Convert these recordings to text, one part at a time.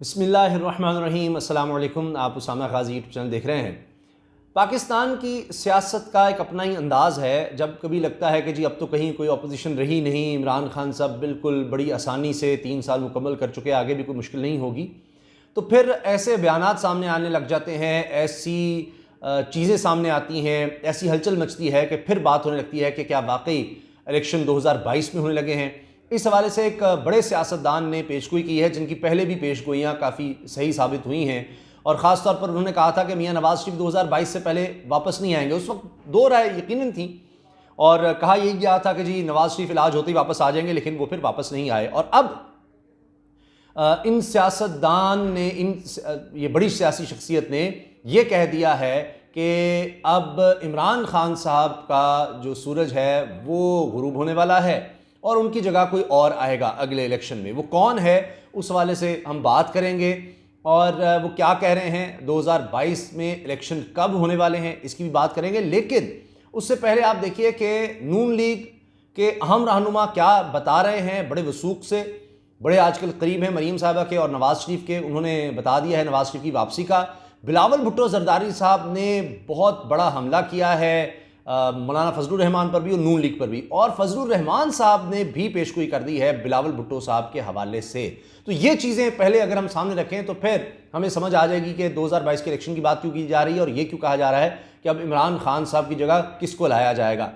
बिस्मिल्लाहिर्रहमानिर्रहीम। अस्सलाम वालेकुम। आप उसामा गाजी यूट्यूब चैनल देख रहे हैं। पाकिस्तान की सियासत का एक अपना ही अंदाज़ है। जब कभी लगता है कि जी अब तो कहीं कोई अपोजिशन रही नहीं, इमरान खान साहब बिल्कुल बड़ी आसानी से 3 साल मुकम्मल कर चुके, आगे भी कोई मुश्किल नहीं होगी, तो फिर ऐसे बयानात सामने आने लग जाते हैं, ऐसी चीज़ें सामने आती हैं, ऐसी हलचल मचती है कि फिर बात होने लगती है कि क्या वाकई इलेक्शन 2022 में होने लगे हैं। इस हवाले से एक बड़े सियासतदान ने पेशगोई की है, जिनकी पहले भी पेशगोइयाँ काफ़ी सही साबित हुई हैं, और ख़ास तौर पर उन्होंने कहा था कि मियां नवाज शरीफ 2022 से पहले वापस नहीं आएंगे। उस वक्त दो राय यकीनन थी, और कहा यही गया था कि जी नवाज शरीफ इलाज होते ही वापस आ जाएंगे, लेकिन वो फिर वापस नहीं आए। और अब इन सियासतदान ने, ये बड़ी सियासी शख्सियत ने यह कह दिया है कि अब इमरान खान साहब का जो सूरज है वो गुरूब होने वाला है और उनकी जगह कोई और आएगा अगले इलेक्शन में। वो कौन है, उस वाले से हम बात करेंगे, और वो क्या कह रहे हैं, 2022 में इलेक्शन कब होने वाले हैं, इसकी भी बात करेंगे। लेकिन उससे पहले आप देखिए कि नून लीग के अहम रहनुमा क्या बता रहे हैं, बड़े वसूख से, बड़े आजकल करीब हैं मरीम साहबा के और नवाज शरीफ के। उन्होंने बता दिया है नवाज शरीफ की वापसी का। बिलावल भुट्टो जरदारी साहब ने बहुत बड़ा हमला किया है मौलाना फजलुर रहमान पर भी और नून लीग पर भी, और फजलुर रहमान साहब ने भी पेशगोई कर दी है बिलावल भुट्टो साहब के हवाले से। तो ये चीज़ें पहले अगर हम सामने रखें तो फिर हमें समझ आ जाएगी कि 2022 के इलेक्शन की बात क्यों की जा रही है, और ये क्यों कहा जा रहा है कि अब इमरान खान साहब की जगह किसको लाया जाएगा।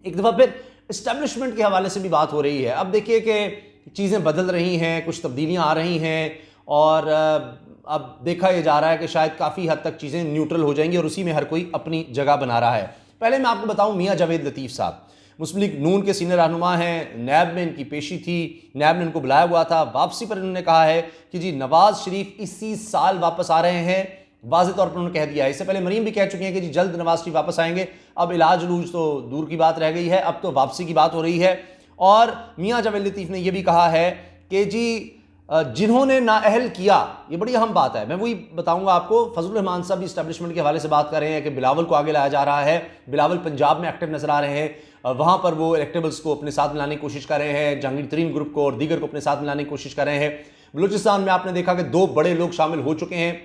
एक दफ़ा फिर इस्टेब्लिशमेंट के हवाले से भी बात हो रही है। अब देखिए कि चीज़ें बदल रही हैं, कुछ तब्दीलियाँ आ रही हैं, और अब देखा यह जा रहा है कि शायद काफ़ी हद तक चीज़ें न्यूट्रल हो जाएंगी और उसी में हर कोई अपनी जगह बना रहा है। पहले मैं आपको बताऊं, मियां जावेद लतीफ़ साहब मुस्लिम लीग नून के सीनियर रहनुमा हैं। नैब में इनकी पेशी थी, नैब ने इनको बुलाया हुआ था। वापसी पर इन्होंने कहा है कि जी नवाज शरीफ इसी साल वापस आ रहे हैं, वाज़ेह तौर पर उन्होंने कह दिया है। इससे पहले मरीम भी कह चुकी हैं कि जी जल्द नवाज शरीफ वापस आएंगे। अब इलाज लूज तो दूर की बात रह गई है, अब तो वापसी की बात हो रही है। और मियां जावेद लतीफ़ ने यह भी कहा है कि जी जिन्होंने नाअहल किया, ये बड़ी अहम बात है, मैं वही बताऊंगा आपको। फजलुर रहमान साहब भी इस्टेब्लिशमेंट के हवाले से बात कर रहे हैं कि बिलावल को आगे लाया जा रहा है। बिलावल पंजाब में एक्टिव नजर आ रहे हैं, वहां पर वो इलेक्टेबल्स को अपने साथ मिलाने की कोशिश कर रहे हैं, जहांगीर तरीन ग्रुप को और दीगर को अपने साथ मिलाने की कोशिश कर रहे हैं। बलूचिस्तान में आपने देखा कि 2 बड़े लोग शामिल हो चुके हैं,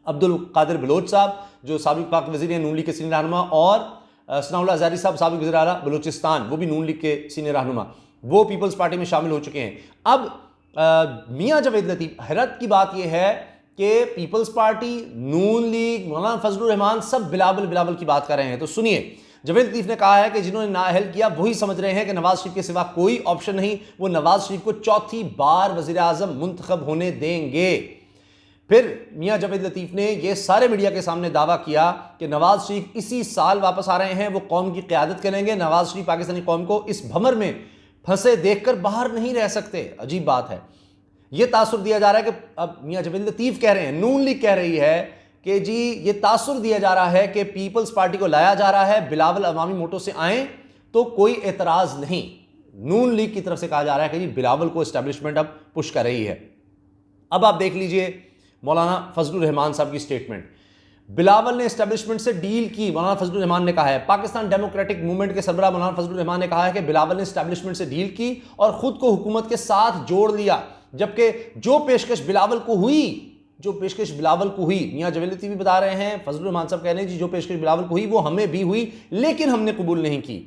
अब्दुल कादिर बलोच साहब जो साबिक पाक वज़ीर हैं नून लीग के सीनियर रहनुमा, और सनाउल्लाह अज़हरी साहब साबिक वज़ीर आला बलूचिस्तान, वो भी नून लीग के सीनियर रहनुमा, वो पीपल्स पार्टी में शामिल हो चुके हैं। अब मियां जावेद लतीफ़, हैरत की बात यह है कि पीपल्स पार्टी, नून लीग, मौलाना फजलुर रहमान सब बिलावल बिलावल की बात कर रहे हैं। तो सुनिए, जावेद लतीफ़ ने कहा है कि जिन्होंने नाअहल किया वही समझ रहे हैं कि नवाज शरीफ के सिवा कोई ऑप्शन नहीं, वो नवाज शरीफ को चौथी बार वज़ीर आज़म मुंतखब होने देंगे। फिर मियां जावेद लतीफ़ ने यह सारे मीडिया के सामने दावा किया कि नवाज शरीफ इसी साल वापस आ रहे हैं, वो कौम की क़यादत करेंगे। नवाज शरीफ पाकिस्तानी कौम को इस भंवर में फंसे देखकर बाहर नहीं रह सकते। अजीब बात है, यह तासुर दिया जा रहा है कि अब मियां जावेद लतीफ़ कह रहे हैं, नून लीग कह रही है कि जी ये तासुर दिया जा रहा है कि पीपल्स पार्टी को लाया जा रहा है, बिलावल अवामी मोटो से आए तो कोई एतराज़ नहीं। नून लीग की तरफ से कहा जा रहा है कि जी बिलावल को एस्टेब्लिशमेंट अब पुश कर रही है। अब आप देख लीजिए मौलाना फजलुर रहमान साहब की स्टेटमेंट। बिलावल ने एस्टेब्लिशमेंट से डील की, मौलाना फजलुर रहमान ने कहा है। पाकिस्तान डेमोक्रेटिक मूवमेंट के सरबराह मौलाना फजलुर रहमान ने कहा है कि बिलावल ने एस्टेब्लिशमेंट से डील की और खुद को हुकूमत के साथ जोड़ लिया, जबकि जो पेशकश बिलावल को हुई, मियां जावेद लतीफ़ भी बता रहे हैं, फजलुर रहमान साहब कह रहे हैं जी जो पेशकश बिलावल को हुई वो हमें भी हुई, लेकिन हमने कबूल नहीं की।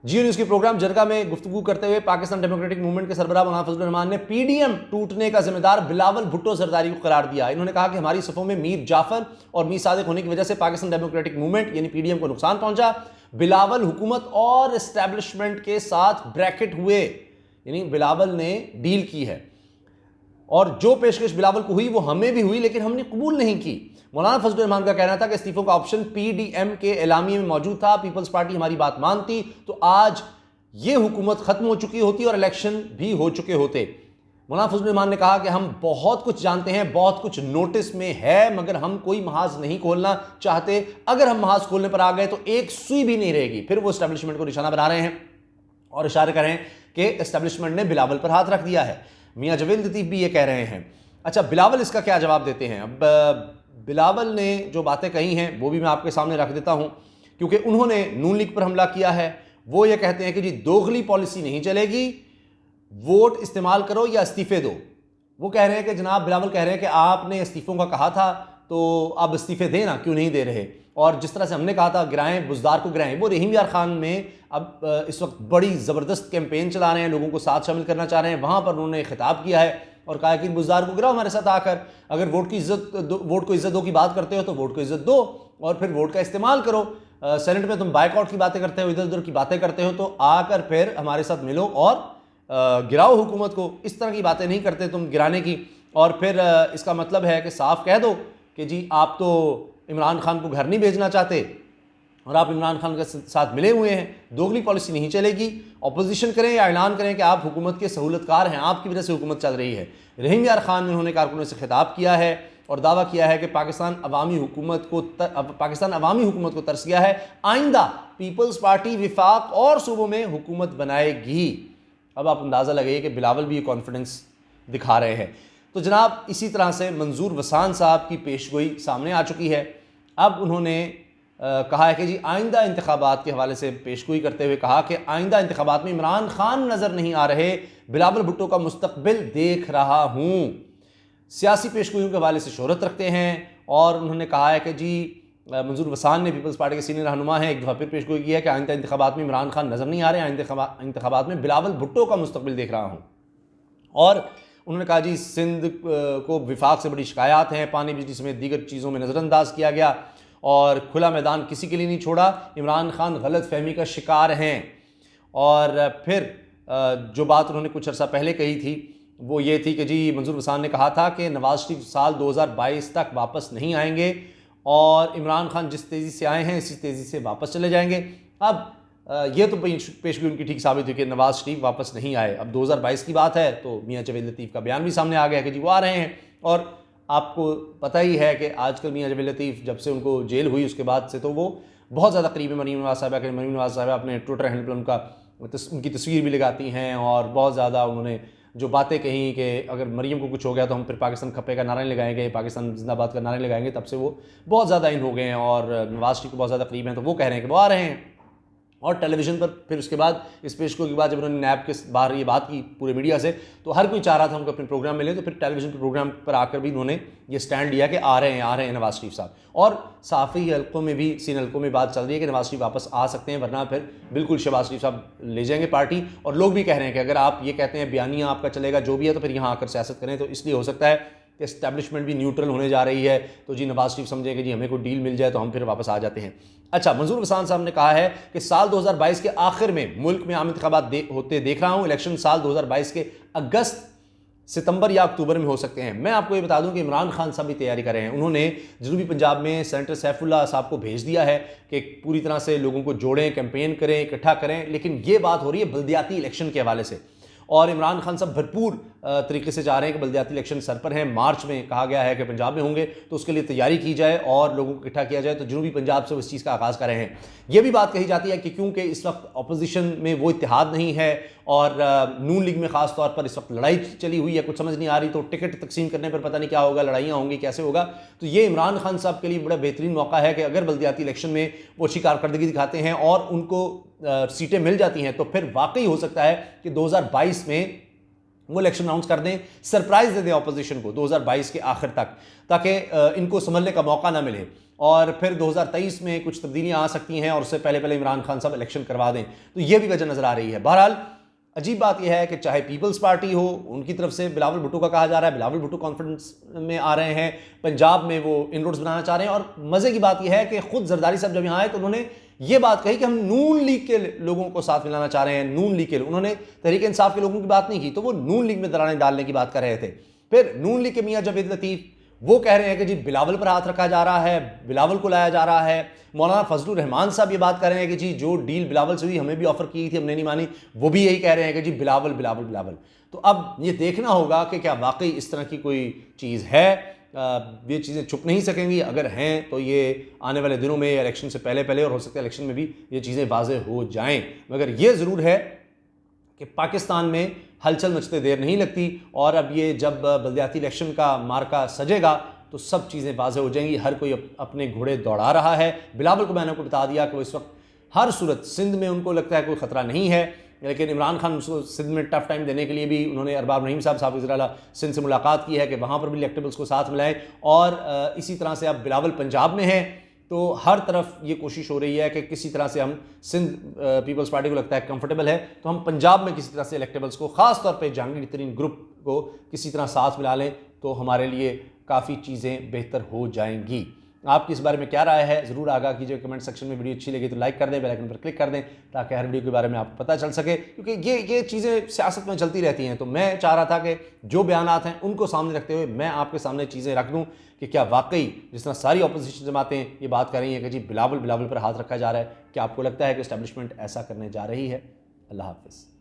जियो न्यूज़ के प्रोग्राम जरगा में गुफ्तगू करते हुए पाकिस्तान डेमोक्रेटिक मूवमेंट के सरबराह मौलाना फजलुर रहमान ने पीडीएम टूटने का जिम्मेदार बिलावल भुट्टो जरदारी को करार दिया। इन्होंने कहा कि हमारी सफ़ों में मीर जाफर और मीर सादिक होने की वजह से पाकिस्तान डेमोक्रेटिक मूवमेंट यानी पीडीएम को नुकसान पहुंचा। बिलावल हुकूमत और एस्टेब्लिशमेंट के साथ ब्रैकेट हुए, यानी बिलावल ने डील की है, और जो पेशकश बिलावल को हुई वो हमें भी हुई, लेकिन हमने कबूल नहीं की। मौलाना फजलुर रहमान का कहना था कि इस्तीफों का ऑप्शन पीडीएम के एलामिये में मौजूद था। पीपल्स पार्टी हमारी बात मानती तो आज ये हुकूमत खत्म हो चुकी होती और इलेक्शन भी हो चुके होते। मौलाना फजलुर रहमान ने कहा कि हम बहुत कुछ जानते हैं, बहुत कुछ नोटिस में है, मगर हम कोई महाज नहीं खोलना चाहते। अगर हम महाज खोलने पर आ गए तो एक सुई भी नहीं रहेगी। फिर वो एस्टेब्लिशमेंट को निशाना बना रहे हैं और इशारे कर रहे हैं कि एस्टेब्लिशमेंट ने बिलावल पर हाथ रख दिया है। मियां जावेद लतीफ़ भी ये कह रहे हैं। अच्छा, बिलावल इसका क्या जवाब देते हैं? अब बिलावल ने जो बातें कही हैं वो भी मैं आपके सामने रख देता हूं, क्योंकि उन्होंने नून लीग पर हमला किया है। वो ये कहते हैं कि जी दोगली पॉलिसी नहीं चलेगी, वोट इस्तेमाल करो या इस्तीफे दो। वो कह रहे हैं कि जनाब बिलावल कह रहे हैं कि आपने इस्तीफ़ों का कहा था तो अब इस्तीफ़े दें ना, क्यों नहीं दे रहे। और जिस तरह से हमने कहा था गिराएं, बुज़दार को गिराएं, वो रहीम यार खान में अब इस वक्त बड़ी ज़बरदस्त कैंपेन चला रहे हैं, लोगों को साथ शामिल करना चाह रहे हैं। वहाँ पर उन्होंने खिताब किया है और कहा कि बुज़दार को गिराओ हमारे साथ आकर, अगर वोट को इज़्ज़त दो की बात करते हो तो वोट को इज़्ज़त दो और फिर वोट का इस्तेमाल करो। सेनेट में तुम बाइकआउट की बातें करते हो, इधर उधर की बातें करते हो, तो आकर फिर हमारे साथ मिलो और गिराओ हुकूमत को। इस तरह की बातें नहीं करते तुम गिराने की। और फिर इसका मतलब है कि साफ कह दो कि जी आप तो इमरान खान को घर नहीं भेजना चाहते और आप इमरान खान के साथ मिले हुए हैं। दोगली पॉलिसी नहीं चलेगी। अपोजिशन करें या ऐलान करें कि आप हुकूमत के सहूलतकार हैं, आपकी वजह से हुकूमत चल रही है। रहीम यार खान ने उन्होंने कारकुनों से खिताब किया है और दावा किया है कि पाकिस्तान अवामी हुकूमत को तरस गया है, आइंदा पीपल्स पार्टी विफाक और सूबों में हुकूमत बनाएगी। अब आप अंदाज़ा लगाइए कि बिलावल भी ये कॉन्फिडेंस दिखा रहे हैं। तो जनाब इसी तरह से मंजूर वसान साहब की पेशगोई सामने आ चुकी है। अब उन्होंने कहा है कि जी आइंदा इंतखाबात के हवाले से पेशगोई करते हुए कहा कि आइंदा इंतखाबात में इमरान खान नज़र नहीं आ रहे, बिलावल भुट्टो का मुस्तकबिल देख रहा हूँ। सियासी पेशगोइयों के हवाले से शोहरत रखते हैं और उन्होंने कहा है कि जी मंजूर वसान ने पीपल्स पार्टी के सीनियर रहनुमा हैं, एक दफ़ा फिर पेशगोई की है कि आइंदा इंतखाबात में इमरान खान नज़र नहीं आ रहे, आइंदा इंतखाबात में बिलावल भुट्टो का मुस्तकबिल देख रहा हूँ। और उन्होंने कहा जी सिंध को विफाक से बड़ी शिकायत हैं, पानी बिजली समेत दीगर चीज़ों में नज़रअंदाज किया गया और खुला मैदान किसी के लिए नहीं छोड़ा, इमरान खान गलत फहमी का शिकार हैं। और फिर जो बात उन्होंने कुछ अर्सा पहले कही थी वो ये थी कि जी मंजूर वसान ने कहा था कि नवाज शरीफ साल 2022 तक वापस नहीं आएंगे और इमरान खान जिस तेज़ी से आए हैं इसी तेज़ी से वापस चले जाएंगे। अब ये तो पेशगी उनकी ठीक साबित हुई कि नवाज शरीफ वापस नहीं आए। अब 2022 की बात है तो मियाँ जवेद लतीफ़ का बयान भी सामने आ गया कि जी वो आ रहे हैं। और आपको पता ही है कि आजकल मियाँ जवेद लतीफ़ जब से उनको जेल हुई उसके बाद से तो वो बहुत ज़्यादा करीब है मरीम नवाज़ साहबा के। मरीम नवाज़ साहबा अपने ट्विटर हैंडल पर उनकी तस्वीर भी लगाती हैं और बहुत ज़्यादा उन्होंने जो बातें कही कि अगर मरीम को कुछ हो गया तो हम फिर पाकिस्तान खप्पे का नारा लगाएंगे, पाकिस्तान जिंदाबाद का नारा लगाएंगे, तब से वो बहुत ज़्यादा इन हो गए हैं और नवाज शरीफ को बहुत ज़्यादा करीब हैं। तो वो कह रहे हैं कि वो आ रहे हैं। और टेलीविज़न पर फिर उसके बाद इस पेशगोई के बाद जब उन्होंने नैब के बाहर ये बात की पूरे मीडिया से तो हर कोई चाह रहा था उनको अपने प्रोग्राम में ले, तो फिर टेलीविज़न के प्रोग्राम पर आकर भी उन्होंने ये स्टैंड लिया कि आ रहे हैं नवाज शरीफ साहब। और साफ़ी हल्कों में भी सीन हल्कों में बात चल रही है कि नवाज शरीफ वापस आ सकते हैं, वरना फिर बिल्कुल शहबाज शरीफ साहब ले जाएंगे पार्टी। और लोग भी कह रहे हैं कि अगर आप ये कहते हैं बयानिया आपका चलेगा जो भी है तो फिर यहाँ आकर सियासत करें। तो इसलिए हो सकता है कि इस्टेब्लिशमेंट भी न्यूट्रल होने जा रही है, तो जी नवाज शरीफ समझे कि जी हमें कोई डील मिल जाए तो हम फिर वापस आ जाते हैं। अच्छा, मंजूर वसान साहब ने कहा है कि साल 2022 के आखिर में मुल्क में आम इंतखाबात होते देख रहा हूँ। इलेक्शन साल 2022 के अगस्त, सितंबर या अक्टूबर में हो सकते हैं। मैं आपको ये बता दूं कि इमरान खान साहब भी तैयारी कर रहे हैं। उन्होंने जनूबी पंजाब में सेनेटर सैफुल्लाह साहब को भेज दिया है कि पूरी तरह से लोगों को जोड़ें, कैंपेन करें, इकट्ठा करें। लेकिन ये बात हो रही है बल्दियाती इलेक्शन के हवाले से और इमरान खान साहब भरपूर तरीके से चाह रहे हैं कि बल्दियाती इलेक्शन सर पर हैं। मार्च में कहा गया है कि पंजाब में होंगे, तो उसके लिए तैयारी की जाए और लोगों को इकट्ठा किया जाए। तो जनूबी पंजाब से उस चीज़ का आगाज़ कर रहे हैं। यह भी बात कही जाती है कि क्योंकि इस वक्त अपोजिशन में वो इत्तेहाद नहीं है और नून लीग में ख़ास तौर पर इस वक्त लड़ाई चली हुई है, कुछ समझ नहीं आ रही, तो टिकट तकसीम करने पर पता नहीं क्या होगा, लड़ाइयाँ होंगी, कैसे होगा। तो ये इमरान खान साहब के लिए बड़ा बेहतरीन मौका है कि अगर बल्दियाती इलेक्शन में वो अच्छी कारकर्दगी दिखाते हैं और उनको सीटें मिल जाती हैं तो फिर वाकई हो सकता है कि 2022 में वो इलेक्शन अनाउंस कर दें, सरप्राइज दे दें अपोजिशन को 2022 के आखिर तक, ताकि इनको संभलने का मौका ना मिले और फिर 2023 में कुछ तब्दीलियां आ सकती हैं और उससे पहले पहले इमरान खान साहब इलेक्शन करवा दें। तो ये भी वजह नजर आ रही है। बहरहाल अजीब बात यह है कि चाहे पीपल्स पार्टी हो, उनकी तरफ से बिलावल भुट्टो का कहा जा रहा है, बिलावल भुट्टो कॉन्फ्रेंस में आ रहे हैं, पंजाब में वो इनरोड्स बनाना चाह रहे हैं। और मजे की बात यह है कि खुद जरदारी साहब जब यहाँ आए तो उन्होंने ये बात कही कि हम नून लीग के लोगों को साथ मिलाना चाह रहे हैं। नून लीग के, उन्होंने तहरीक इंसाफ के लोगों की बात नहीं की, तो वो नून लीग में दरारें डालने की बात कर रहे थे। फिर नून लीग के मियाँ जावेद लतीफ़ वो कह रहे हैं कि जी बिलावल पर हाथ रखा जा रहा है, बिलावल को लाया जा रहा है। मौलाना फजलुर रहमान साहब ये बात कर रहे हैं कि जी जो डील बिलावल से हुई हमें भी ऑफर की थी, हमने नहीं मानी, वो भी यही कह रहे हैं कि जी बिलावल बिलावल बिलावल। तो अब ये देखना होगा कि क्या वाकई इस तरह की कोई चीज़ है। ये चीज़ें छुप नहीं सकेंगी, अगर हैं तो ये आने वाले दिनों में इलेक्शन से पहले पहले और हो सकता है इलेक्शन में भी ये चीज़ें वाज़ेह हो जाएं। मगर ये ज़रूर है कि पाकिस्तान में हलचल मचते देर नहीं लगती और अब ये जब बल्दियाती इलेक्शन का मार्का सजेगा तो सब चीज़ें वाज़ेह हो जाएंगी। हर कोई अपने घोड़े दौड़ा रहा है। बिलावल को मैंने आपको बता दिया कि वो इस वक्त हर सूरत सिंध में उनको लगता है कोई ख़तरा नहीं है लेकिन इमरान खान उसको सिंध में टफ टाइम देने के लिए भी उन्होंने अरबाब रहीम साहब साहब वज़ीर आला सिंध से मुलाकात की है कि वहाँ पर भी इलेक्टेबल्स को साथ मिलाएं। और इसी तरह से अब बिलावल पंजाब में है, तो हर तरफ ये कोशिश हो रही है कि किसी तरह से हम सिंध पीपल्स पार्टी को लगता है कंफर्टेबल है तो हम पंजाब में किसी तरह से इलेक्टेबल्स को, ख़ास तौर पे जहांगीर तरीन ग्रुप को किसी तरह साथ मिला लें तो हमारे लिए काफ़ी चीज़ें बेहतर हो जाएंगी। आपकी इस बारे में क्या राय है ज़रूर आगाह कीजिए कमेंट सेक्शन में। वीडियो अच्छी लगी तो लाइक कर दें, बेल आइकन पर क्लिक कर दें ताकि हर वीडियो के बारे में आपको पता चल सके, क्योंकि ये चीज़ें सियासत में चलती रहती हैं। तो मैं चाह रहा था कि जो बयानात हैं उनको सामने रखते हुए मैं आपके सामने चीज़ें रख दूँ कि क्या वाकई जिस तरह सारी अपोजिशन जमातें ये बात कर रही हैं कि जी बिलावल पर हाथ रखा जा रहा है, क्या आपको लगता है कि इस्टेब्लिशमेंट ऐसा करने जा रही है? अल्लाह हाफ़िज़।